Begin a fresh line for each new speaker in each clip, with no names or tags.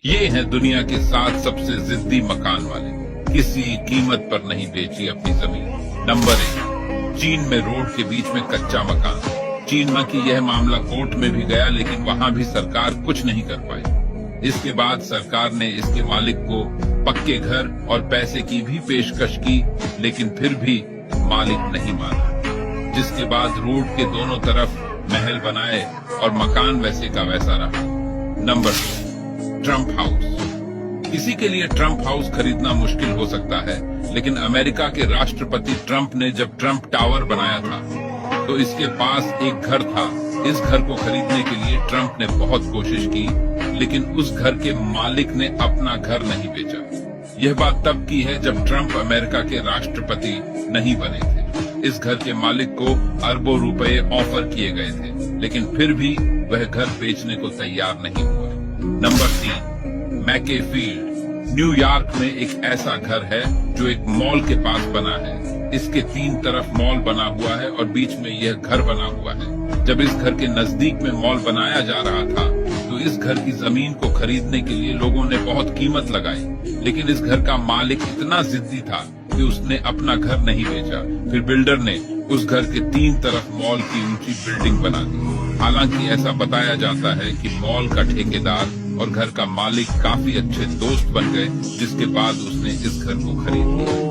ये हैं दुनिया के 7 सबसे जिद्दी मकान वाले, किसी कीमत पर नहीं बेची अपनी जमीन। नंबर 1, चीन में रोड के बीच में कच्चा मकान। चीन की यह मामला कोर्ट में भी गया, लेकिन वहां भी सरकार कुछ नहीं कर पाई। इसके बाद सरकार ने इसके मालिक को पक्के घर और पैसे की भी पेशकश की, लेकिन फिर भी मालिक नहीं माना। जिसके बाद रोड के दोनों तरफ महल बनाए और मकान वैसे का वैसा रहा। Number 2, Trump house. किसी के लिए ट्रंप हाउस खरीदना मुश्किल हो सकता है, लेकिन अमेरिका के राष्ट्रपति ट्रंप ने जब ट्रंप टावर बनाया था तो इसके पास एक घर था। इस घर को खरीदने के लिए ट्रंप ने बहुत कोशिश की, लेकिन उस घर के मालिक ने अपना घर नहीं बेचा। यह बात तब की है जब ट्रंप अमेरिका के राष्ट्रपति नहीं बने थे। इस घर के मालिक को अरबों रुपए ऑफर किए गए थे, लेकिन फिर भी वह घर बेचने को तैयार नहीं हुआ। नंबर 3, मैके फील्ड। न्यूयॉर्क में एक ऐसा घर है जो एक मॉल के पास बना है। इसके 3 तरफ मॉल बना हुआ है और बीच में यह घर बना हुआ है। जब इस घर के नजदीक में मॉल बनाया जा रहा था तो इस घर की जमीन को खरीदने के लिए लोगों ने बहुत कीमत लगाई, लेकिन इस घर का मालिक इतना जिद्दी था कि उसने अपना घर नहीं बेचा। फिर बिल्डर ने उस घर के 3 तरफ मॉल की ऊंची बिल्डिंग बना दी। हालांकि ऐसा बताया जाता है कि मॉल का ठेकेदार और घर का मालिक काफी अच्छे दोस्त बन गए, जिसके बाद उसने इस घर को खरीद लिया।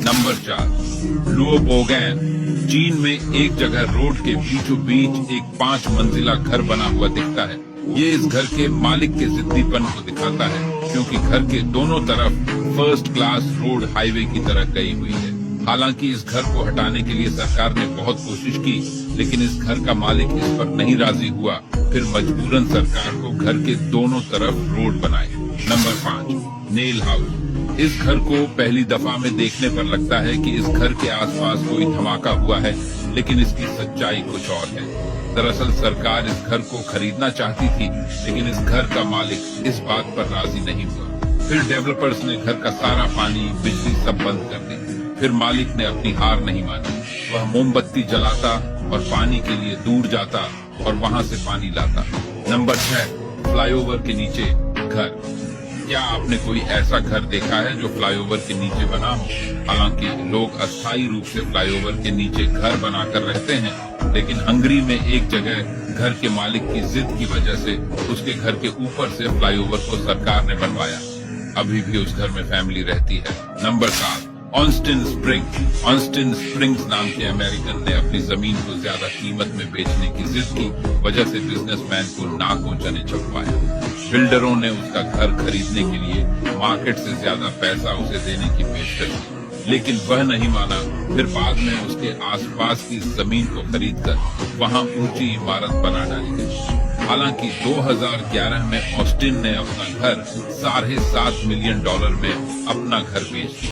नंबर 4, लुओबोगैन। चीन में एक जगह रोड के बीचों बीच एक 5 मंजिला घर बना हुआ दिखता है। ये इस घर के मालिक के जिद्दीपन को दिखाता है, क्योंकि घर के दोनों तरफ फर्स्ट क्लास रोड हाईवे की तरह गई हुई है। हालांकि इस घर को हटाने के लिए सरकार ने बहुत कोशिश की, लेकिन इस घर का मालिक इस पर नहीं राजी हुआ। फिर मजबूरन सरकार को घर के दोनों तरफ रोड बनाए। Number 5, nail house. इस घर को पहली दफा में देखने पर लगता है कि इस घर के आसपास कोई धमाका हुआ है, लेकिन इसकी सच्चाई कुछ और है। दरअसल सरकार इस घर को खरीदना चाहती थी, लेकिन इस घर का मालिक इस बात पर राजी नहीं हुआ। फिर डेवलपर्स ने घर का सारा पानी, बिजली सब बंद कर दी। फिर मालिक ने अपनी हार नहीं मानी। वह मोमबत्ती जलाता और पानी के लिए दूर जाता और वहां से पानी लाता। नंबर 6, फ्लाईओवर के नीचे घर। क्या आपने कोई ऐसा घर देखा है जो फ्लाईओवर के नीचे बना हो? हालांकि लोग अस्थायी रूप से फ्लाईओवर के नीचे घर बनाकर रहते हैं, लेकिन हंगरी में एक जगह घर के मालिक की जिद की वजह से उसके घर के ऊपर से फ्लाईओवर को सरकार ने बनवाया। अभी भी उस घर में फैमिली रहती है। Number 7, Austin springs. Austin springs नाम के अमेरिकन ने अपनी जमीन को ज्यादा कीमत में बेचने की जिद की वजह से बिजनेसमैन को नाक ऊंचा नहीं छुप पाया। बिल्डरों ने उसका घर खरीदने के लिए मार्केट से ज्यादा पैसा उसे देने की पेशकश की, लेकिन वह नहीं माना। फिर बाद में उसके आसपास की जमीन को खरीदकर वहां ऊंची इमारत बना डाली गई। हालांकि 2011 में ऑस्टिन ने अपना घर $7.5 मिलियन में अपना घर बेच दिया।